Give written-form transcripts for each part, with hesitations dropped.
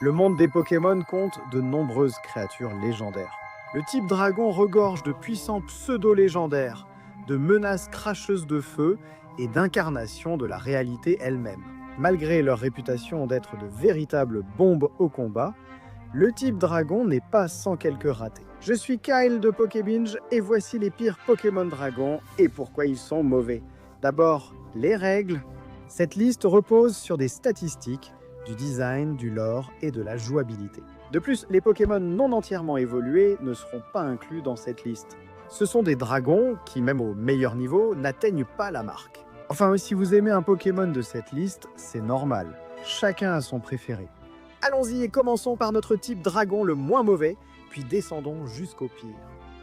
Le monde des Pokémon compte de nombreuses créatures légendaires. Le type dragon regorge de puissants pseudo-légendaires, de menaces cracheuses de feu et d'incarnations de la réalité elle-même. Malgré leur réputation d'être de véritables bombes au combat, le type dragon n'est pas sans quelques ratés. Je suis Kyle de Pokébinge et voici les pires Pokémon dragons et pourquoi ils sont mauvais. D'abord, les règles. Cette liste repose sur des statistiques, du design, du lore et de la jouabilité. De plus, les Pokémon non entièrement évolués ne seront pas inclus dans cette liste. Ce sont des dragons qui, même au meilleur niveau, n'atteignent pas la marque. Enfin, si vous aimez un Pokémon de cette liste, c'est normal. Chacun a son préféré. Allons-y et commençons par notre type dragon le moins mauvais, puis descendons jusqu'au pire.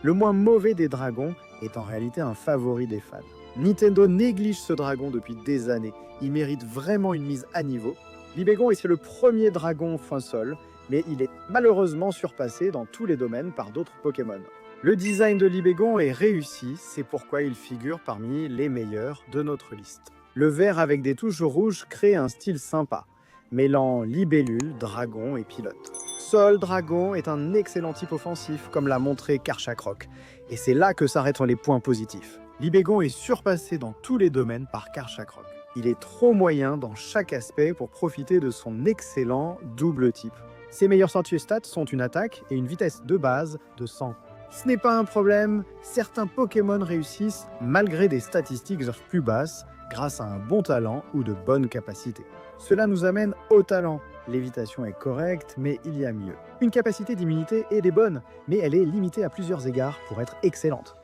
Le moins mauvais des dragons est en réalité un favori des fans. Nintendo néglige ce dragon depuis des années. Il mérite vraiment une mise à niveau. Libégon est le premier dragon fin-sol, mais il est malheureusement surpassé dans tous les domaines par d'autres Pokémon. Le design de Libégon est réussi, c'est pourquoi il figure parmi les meilleurs de notre liste. Le vert avec des touches rouges crée un style sympa, mêlant libellule, dragon et pilote. Sol Dragon est un excellent type offensif, comme l'a montré Karchakroc, et c'est là que s'arrêtent les points positifs. Libégon est surpassé dans tous les domaines par Karchakroc. Il est trop moyen dans chaque aspect pour profiter de son excellent double type. Ses meilleurs stats sont une attaque et une vitesse de base de 100. Ce n'est pas un problème, certains Pokémon réussissent malgré des statistiques plus basses grâce à un bon talent ou de bonnes capacités. Cela nous amène au talent. L'évitation est correcte, mais il y a mieux. Une capacité d'immunité est des bonnes, mais elle est limitée à plusieurs égards pour être excellente.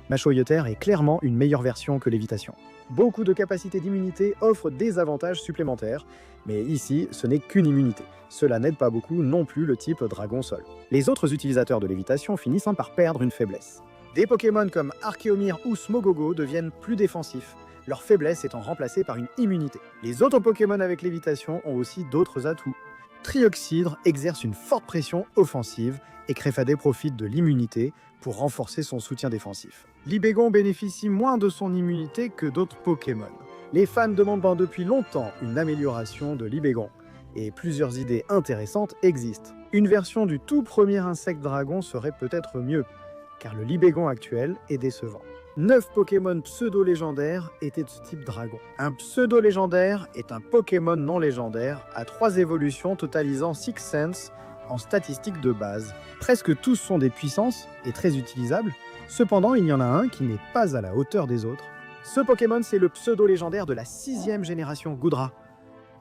Machoyoter est clairement une meilleure version que l'évitation. Beaucoup de capacités d'immunité offrent des avantages supplémentaires, mais ici, ce n'est qu'une immunité. Cela n'aide pas beaucoup non plus le type Dragon-Sol. Les autres utilisateurs de l'évitation finissent par perdre une faiblesse. Des Pokémon comme Archeomir ou Smogogo deviennent plus défensifs, leur faiblesse étant remplacée par une immunité. Les autres Pokémon avec l'évitation ont aussi d'autres atouts. Trioxydre exerce une forte pression offensive et Créfadé profite de l'immunité pour renforcer son soutien défensif. Libégon bénéficie moins de son immunité que d'autres Pokémon. Les fans demandent depuis longtemps une amélioration de Libégon, et plusieurs idées intéressantes existent. Une version du tout premier insecte dragon serait peut-être mieux, car le Libégon actuel est décevant. 9 Pokémon pseudo-légendaires étaient de ce type dragon. Un pseudo-légendaire est un Pokémon non légendaire à 3 évolutions totalisant 6 Sense en statistiques de base. Presque tous sont des puissances et très utilisables, cependant il y en a un qui n'est pas à la hauteur des autres. Ce Pokémon c'est le pseudo-légendaire de la 6e génération Goodra.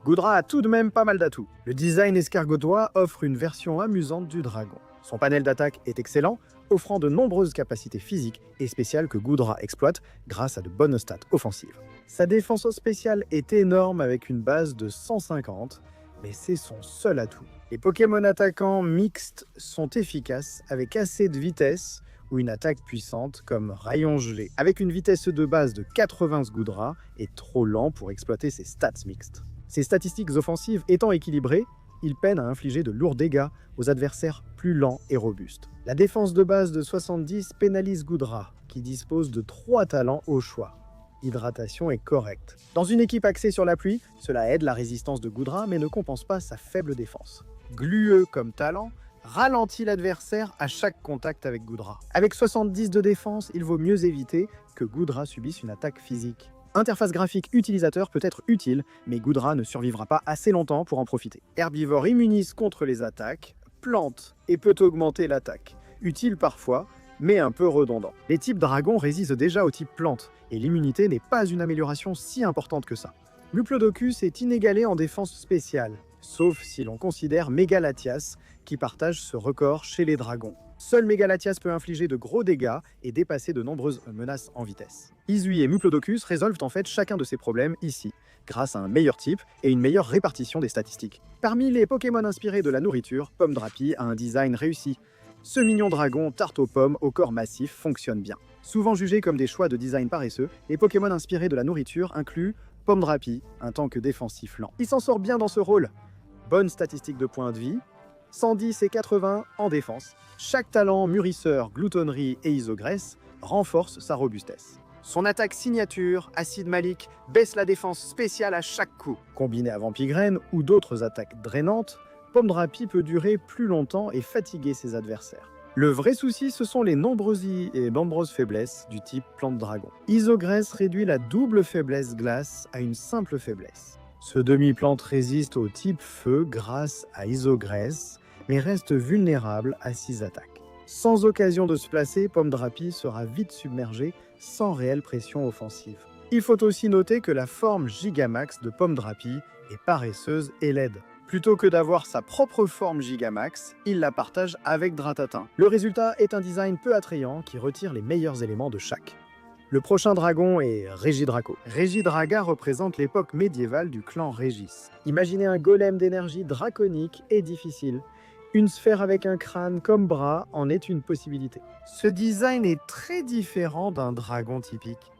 Goodra a tout de même pas mal d'atouts. Le design escargotois offre une version amusante du dragon. Son panel d'attaque est excellent, offrant de nombreuses capacités physiques et spéciales que Goodra exploite grâce à de bonnes stats offensives. Sa défense spéciale est énorme avec une base de 150, mais c'est son seul atout. Les Pokémon attaquants mixtes sont efficaces avec assez de vitesse ou une attaque puissante comme Rayon Gelé. Avec une vitesse de base de 80, Goodra est trop lent pour exploiter ses stats mixtes. Ses statistiques offensives étant équilibrées, il peine à infliger de lourds dégâts aux adversaires plus lents et robustes. La défense de base de 70 pénalise Goodra, qui dispose de 3 talents au choix. Hydratation est correcte. Dans une équipe axée sur la pluie, cela aide la résistance de Goodra mais ne compense pas sa faible défense. Glueux comme talent, ralentit l'adversaire à chaque contact avec Goodra. Avec 70 de défense, il vaut mieux éviter que Goodra subisse une attaque physique. Interface graphique utilisateur peut être utile, mais Goodra ne survivra pas assez longtemps pour en profiter. Herbivore immunise contre les attaques, plante et peut augmenter l'attaque. Utile parfois, mais un peu redondant. Les types dragons résistent déjà au type plante, et l'immunité n'est pas une amélioration si importante que ça. Muplodocus est inégalé en défense spéciale, sauf si l'on considère Mégalatias, qui partage ce record chez les dragons. Seul Mégalatias peut infliger de gros dégâts et dépasser de nombreuses menaces en vitesse. Izui et Muplodocus résolvent en fait chacun de ces problèmes ici, grâce à un meilleur type et une meilleure répartition des statistiques. Parmi les Pokémon inspirés de la nourriture, Pomme Drapi a un design réussi. Ce mignon dragon tarte aux pommes au corps massif fonctionne bien. Souvent jugés comme des choix de design paresseux, les Pokémon inspirés de la nourriture incluent Pomme Drapi, un tank défensif lent. Il s'en sort bien dans ce rôle. Bonne statistique de points de vie, 110 et 80 en défense. Chaque talent, mûrisseur, gloutonnerie et isogresse renforce sa robustesse. Son attaque signature, Acide Malik, baisse la défense spéciale à chaque coup. Combiné à Vampigraine ou d'autres attaques drainantes, Pomdrapi peut durer plus longtemps et fatiguer ses adversaires. Le vrai souci, ce sont les nombreuses faiblesses du type plante dragon. Isogresse réduit la double faiblesse glace à une simple faiblesse. Ce demi-plante résiste au type feu grâce à Isogresse, mais reste vulnérable à 6 attaques. Sans occasion de se placer, Pomdrapi sera vite submergé sans réelle pression offensive. Il faut aussi noter que la forme Gigamax de Pomdrapi est paresseuse et laide. Plutôt que d'avoir sa propre forme Gigamax, il la partage avec Dratatin. Le résultat est un design peu attrayant qui retire les meilleurs éléments de chaque. Le prochain dragon est Regidrago. Regidraga représente l'époque médiévale du clan Régis. Imaginez un golem d'énergie draconique et difficile. Une sphère avec un crâne comme bras en est une possibilité. Ce design est très différent d'un dragon typique.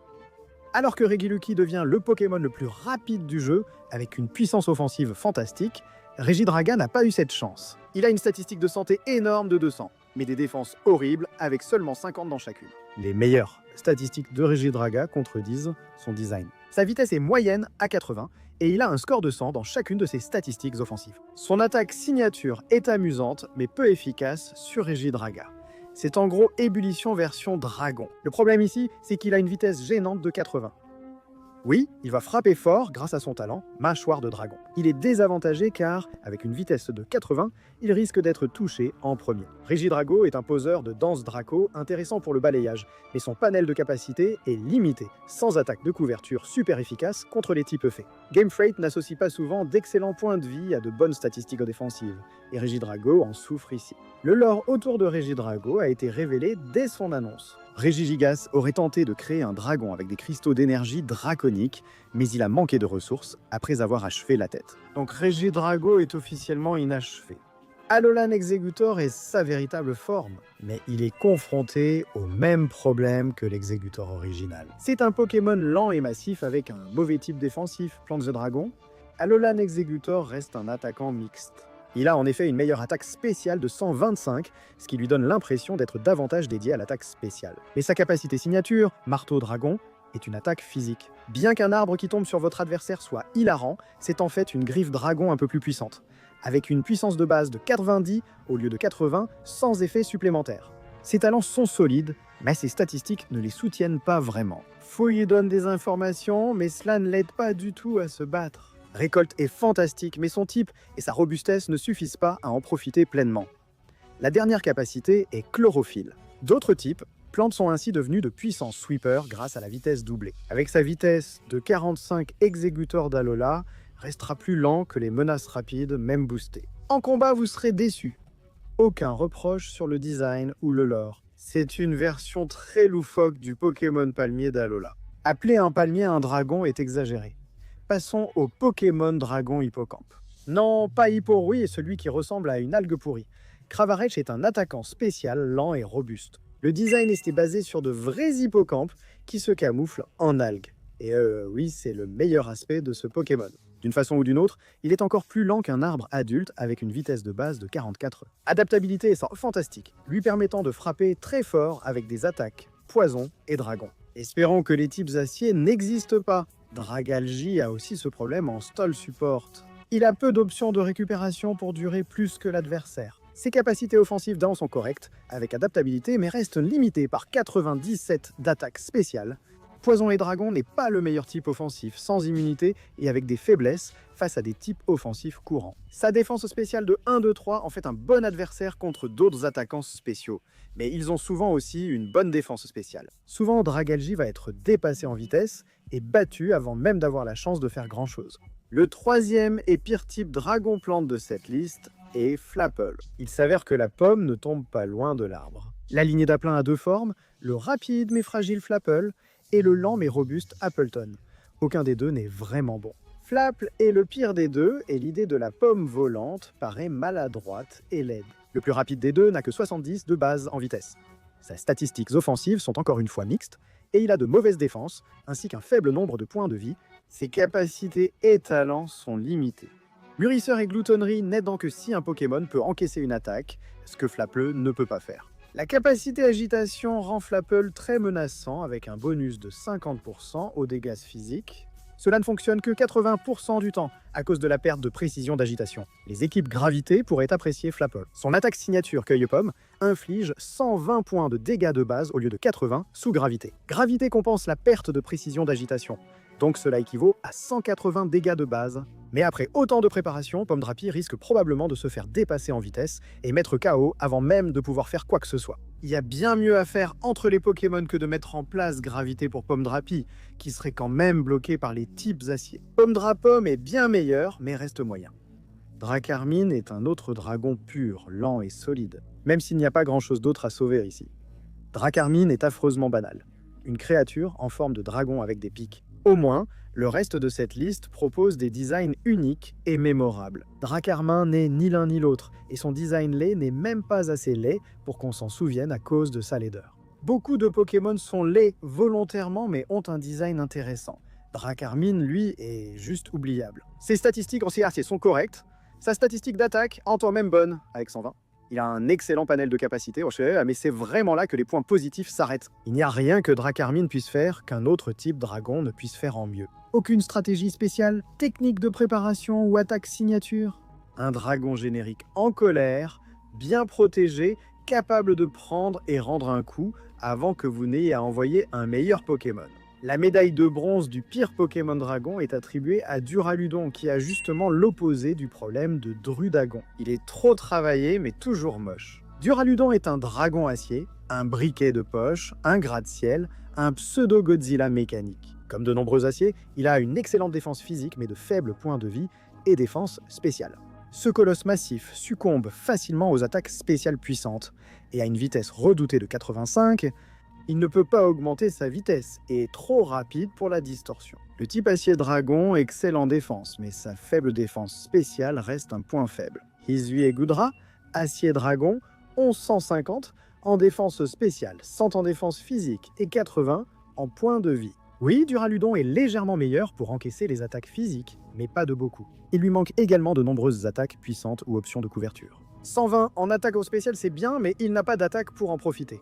Alors que Regiluki devient le Pokémon le plus rapide du jeu, avec une puissance offensive fantastique, Regidraga n'a pas eu cette chance. Il a une statistique de santé énorme de 200, mais des défenses horribles avec seulement 50 dans chacune. Les meilleures statistiques de Regidraga contredisent son design. Sa vitesse est moyenne à 80 et il a un score de 100 dans chacune de ses statistiques offensives. Son attaque signature est amusante mais peu efficace sur Regidraga. C'est en gros ébullition version dragon. Le problème ici, c'est qu'il a une vitesse gênante de 80. Oui, il va frapper fort grâce à son talent, mâchoire de dragon. Il est désavantagé car, avec une vitesse de 80, il risque d'être touché en premier. Regidrago est un poseur de danse draco intéressant pour le balayage, mais son panel de capacité est limité, sans attaque de couverture super efficace contre les types fées. Game Freight n'associe pas souvent d'excellents points de vie à de bonnes statistiques défensives, et Regidrago en souffre ici. Le lore autour de Regidrago a été révélé dès son annonce. Regigigas aurait tenté de créer un dragon avec des cristaux d'énergie draconiques, mais il a manqué de ressources après avoir achevé la tête. Donc Regidrago est officiellement inachevé. Alolan Exeggutor est sa véritable forme, mais il est confronté au même problème que l'Exeggutor original. C'est un Pokémon lent et massif avec un mauvais type défensif, Plante the Dragon. Alolan Exeggutor reste un attaquant mixte. Il a en effet une meilleure attaque spéciale de 125, ce qui lui donne l'impression d'être davantage dédié à l'attaque spéciale. Mais sa capacité signature, Marteau Dragon, est une attaque physique. Bien qu'un arbre qui tombe sur votre adversaire soit hilarant, c'est en fait une griffe dragon un peu plus puissante, avec une puissance de base de 90 au lieu de 80, sans effet supplémentaire. Ses talents sont solides, mais ses statistiques ne les soutiennent pas vraiment. Fouille donne des informations, mais cela ne l'aide pas du tout à se battre. Récolte est fantastique, mais son type et sa robustesse ne suffisent pas à en profiter pleinement. La dernière capacité est chlorophylle. D'autres types, plantes sont ainsi devenues de puissants sweepers grâce à la vitesse doublée. Avec sa vitesse de 45 Exeggutor d'Alola, restera plus lent que les menaces rapides, même boostées. En combat, vous serez déçus. Aucun reproche sur le design ou le lore. C'est une version très loufoque du Pokémon palmier d'Alola. Appeler un palmier un dragon est exagéré. Passons au Pokémon Dragon Hippocampe. Non, pas Hipporuit est celui qui ressemble à une algue pourrie. Cravaretch est un attaquant spécial, lent et robuste. Le design était basé sur de vrais hippocampes qui se camouflent en algues. Et oui, c'est le meilleur aspect de ce Pokémon. D'une façon ou d'une autre, il est encore plus lent qu'un arbre adulte avec une vitesse de base de 44. Adaptabilité est fantastique, lui permettant de frapper très fort avec des attaques, poison et dragon. Espérons que les types acier n'existent pas. Dragalge a aussi ce problème en stall support. Il a peu d'options de récupération pour durer plus que l'adversaire. Ses capacités offensives down sont correctes, avec adaptabilité, mais restent limitées par 97 d'attaque spéciale. Poison et dragon n'est pas le meilleur type offensif, sans immunité et avec des faiblesses face à des types offensifs courants. Sa défense spéciale de 1, 2, 3 en fait un bon adversaire contre d'autres attaquants spéciaux, mais ils ont souvent aussi une bonne défense spéciale. Souvent, Dragalge va être dépassé en vitesse et battu avant même d'avoir la chance de faire grand chose. Le troisième et pire type dragon-plante de cette liste est Flapple. Il s'avère que la pomme ne tombe pas loin de l'arbre. La lignée d'Aplin a deux formes, le rapide mais fragile Flapple et le lent mais robuste Appleton. Aucun des deux n'est vraiment bon. Flapple est le pire des deux et l'idée de la pomme volante paraît maladroite et laide. Le plus rapide des deux n'a que 70 de base en vitesse. Ses statistiques offensives sont encore une fois mixtes et il a de mauvaises défenses ainsi qu'un faible nombre de points de vie. Ses capacités et talents sont limités. Mûrisseur et gloutonnerie n'aidant que si un Pokémon peut encaisser une attaque, ce que Flapple ne peut pas faire. La capacité agitation rend Flapple très menaçant avec un bonus de 50% aux dégâts physiques. Cela ne fonctionne que 80% du temps, à cause de la perte de précision d'agitation. Les équipes gravité pourraient apprécier Flapple. Son attaque signature Cueille-Pomme inflige 120 points de dégâts de base au lieu de 80 sous gravité. Gravité compense la perte de précision d'agitation, donc cela équivaut à 180 dégâts de base. Mais après autant de préparation, Pomme Drapi risque probablement de se faire dépasser en vitesse et mettre KO avant même de pouvoir faire quoi que ce soit. Il y a bien mieux à faire entre les Pokémon que de mettre en place Gravité pour Pomme Drapi, qui serait quand même bloqué par les types acier. Pomme Drapom est bien meilleur, mais reste moyen. Dracarmine est un autre dragon pur, lent et solide, même s'il n'y a pas grand-chose d'autre à sauver ici. Dracarmine est affreusement banal. Une créature en forme de dragon avec des pics. Au moins, le reste de cette liste propose des designs uniques et mémorables. Dracarmin n'est ni l'un ni l'autre, et son design laid n'est même pas assez laid pour qu'on s'en souvienne à cause de sa laideur. Beaucoup de Pokémon sont laids volontairement, mais ont un design intéressant. Dracarmine, lui, est juste oubliable. Ses statistiques en CRC sont correctes, sa statistique d'attaque en temps même bonne, avec 120. Il a un excellent panel de capacités, mais c'est vraiment là que les points positifs s'arrêtent. Il n'y a rien que Dracarmine puisse faire qu'un autre type dragon ne puisse faire en mieux. Aucune stratégie spéciale, technique de préparation ou attaque signature. Un dragon générique en colère, bien protégé, capable de prendre et rendre un coup avant que vous n'ayez à envoyer un meilleur Pokémon. La médaille de bronze du pire Pokémon Dragon est attribuée à Duraludon, qui a justement l'opposé du problème de Drudagon. Il est trop travaillé, mais toujours moche. Duraludon est un dragon acier, un briquet de poche, un gratte-ciel, un pseudo-Godzilla mécanique. Comme de nombreux aciers, il a une excellente défense physique, mais de faibles points de vie et défense spéciale. Ce colosse massif succombe facilement aux attaques spéciales puissantes, et à une vitesse redoutée de 85, il ne peut pas augmenter sa vitesse et est trop rapide pour la distorsion. Le type acier dragon excelle en défense, mais sa faible défense spéciale reste un point faible. Hisui et Goodra, acier dragon, 1150 en défense spéciale, 100 en défense physique et 80 en points de vie. Oui, Duraludon est légèrement meilleur pour encaisser les attaques physiques, mais pas de beaucoup. Il lui manque également de nombreuses attaques puissantes ou options de couverture. 120 en attaque au spécial, c'est bien, mais il n'a pas d'attaque pour en profiter.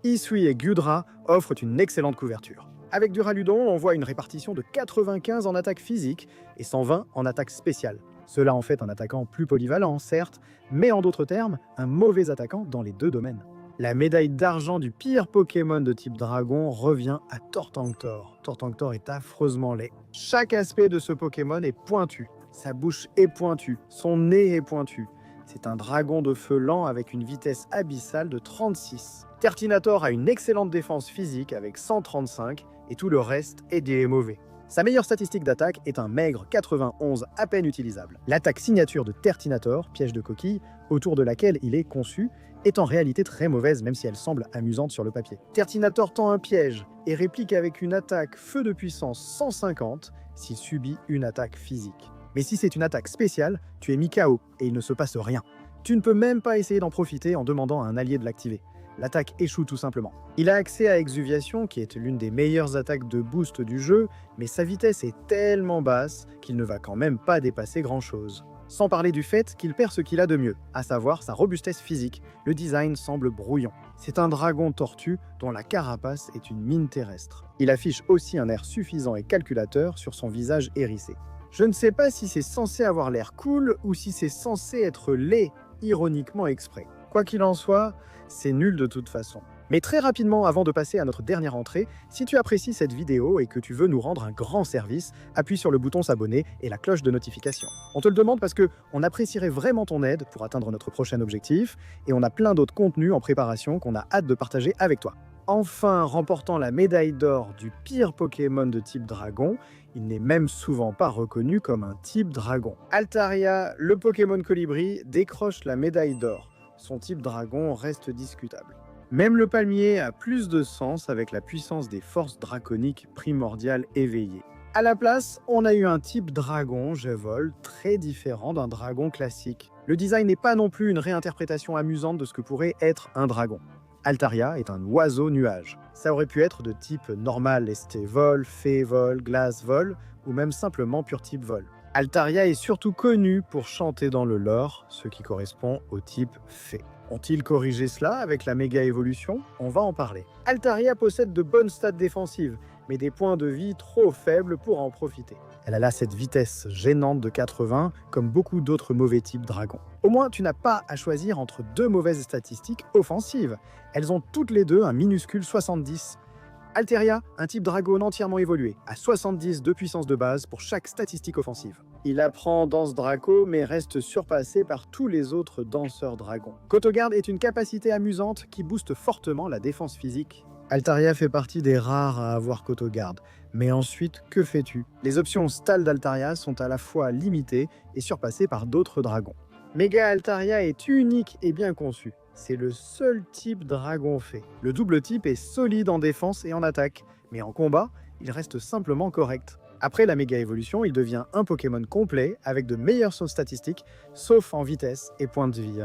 Hisui et Goodra offrent une excellente couverture. Avec Duraludon, on voit une répartition de 95 en attaque physique et 120 en attaque spéciale. Cela en fait un attaquant plus polyvalent, certes, mais en d'autres termes, un mauvais attaquant dans les deux domaines. La médaille d'argent du pire Pokémon de type dragon revient à Tortanctor. Tortanctor est affreusement laid. Chaque aspect de ce Pokémon est pointu. Sa bouche est pointue, son nez est pointu. C'est un dragon de feu lent avec une vitesse abyssale de 36. Tertinator a une excellente défense physique avec 135 et tout le reste est des mauvais. Sa meilleure statistique d'attaque est un maigre 91 à peine utilisable. L'attaque signature de Tertinator, piège de coquille, autour de laquelle il est conçu, est en réalité très mauvaise même si elle semble amusante sur le papier. Tertinator tend un piège et réplique avec une attaque feu de puissance 150 s'il subit une attaque physique. Mais si c'est une attaque spéciale, tu es mis KO et il ne se passe rien. Tu ne peux même pas essayer d'en profiter en demandant à un allié de l'activer. L'attaque échoue tout simplement. Il a accès à Exuviation, qui est l'une des meilleures attaques de boost du jeu, mais sa vitesse est tellement basse qu'il ne va quand même pas dépasser grand-chose. Sans parler du fait qu'il perd ce qu'il a de mieux, à savoir sa robustesse physique. Le design semble brouillon. C'est un dragon tortue dont la carapace est une mine terrestre. Il affiche aussi un air suffisant et calculateur sur son visage hérissé. Je ne sais pas si c'est censé avoir l'air cool ou si c'est censé être laid, ironiquement exprès. Quoi qu'il en soit, c'est nul de toute façon. Mais très rapidement, avant de passer à notre dernière entrée, si tu apprécies cette vidéo et que tu veux nous rendre un grand service, appuie sur le bouton s'abonner et la cloche de notification. On te le demande parce qu'on apprécierait vraiment ton aide pour atteindre notre prochain objectif, et on a plein d'autres contenus en préparation qu'on a hâte de partager avec toi. Enfin, remportant la médaille d'or du pire Pokémon de type dragon, il n'est même souvent pas reconnu comme un type dragon. Altaria, le Pokémon colibri, décroche la médaille d'or. Son type dragon reste discutable. Même le palmier a plus de sens avec la puissance des forces draconiques primordiales éveillées. À la place, on a eu un type dragon, Gevol, très différent d'un dragon classique. Le design n'est pas non plus une réinterprétation amusante de ce que pourrait être un dragon. Altaria est un oiseau nuage. Ça aurait pu être de type normal, esté vol, fée vol, glace vol, ou même simplement pur type vol. Altaria est surtout connu pour chanter dans le lore, ce qui correspond au type fée. Ont-ils corrigé cela avec la méga évolution? On va en parler. Altaria possède de bonnes stats défensives, mais des points de vie trop faibles pour en profiter. Elle a là cette vitesse gênante de 80, comme beaucoup d'autres mauvais types dragons. Au moins, tu n'as pas à choisir entre deux mauvaises statistiques offensives. Elles ont toutes les deux un minuscule 70. Altaria, un type dragon entièrement évolué, à 70 de puissance de base pour chaque statistique offensive. Il apprend Danse Draco, mais reste surpassé par tous les autres danseurs dragons. Kotogarde est une capacité amusante qui booste fortement la défense physique. Altaria fait partie des rares à avoir Kotogarde. Mais ensuite, que fais-tu? Les options Stall d'Altaria sont à la fois limitées et surpassées par d'autres dragons. Mega Altaria est unique et bien conçu. C'est le seul type dragon fait. Le double type est solide en défense et en attaque, mais en combat, il reste simplement correct. Après la méga évolution, il devient un Pokémon complet avec de meilleures statistiques, sauf en vitesse et points de vie.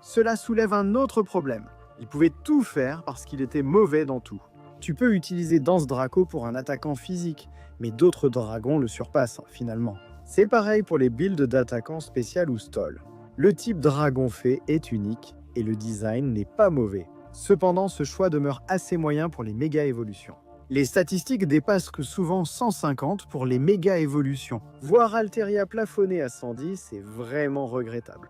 Cela soulève un autre problème. Il pouvait tout faire parce qu'il était mauvais dans tout. Tu peux utiliser Danse Draco pour un attaquant physique, mais d'autres dragons le surpassent finalement. C'est pareil pour les builds d'attaquants spécial ou stall. Le type dragon fée est unique et le design n'est pas mauvais. Cependant, ce choix demeure assez moyen pour les méga évolutions. Les statistiques dépassent souvent 150 pour les méga évolutions. Voir Altaria plafonner à 110 est vraiment regrettable.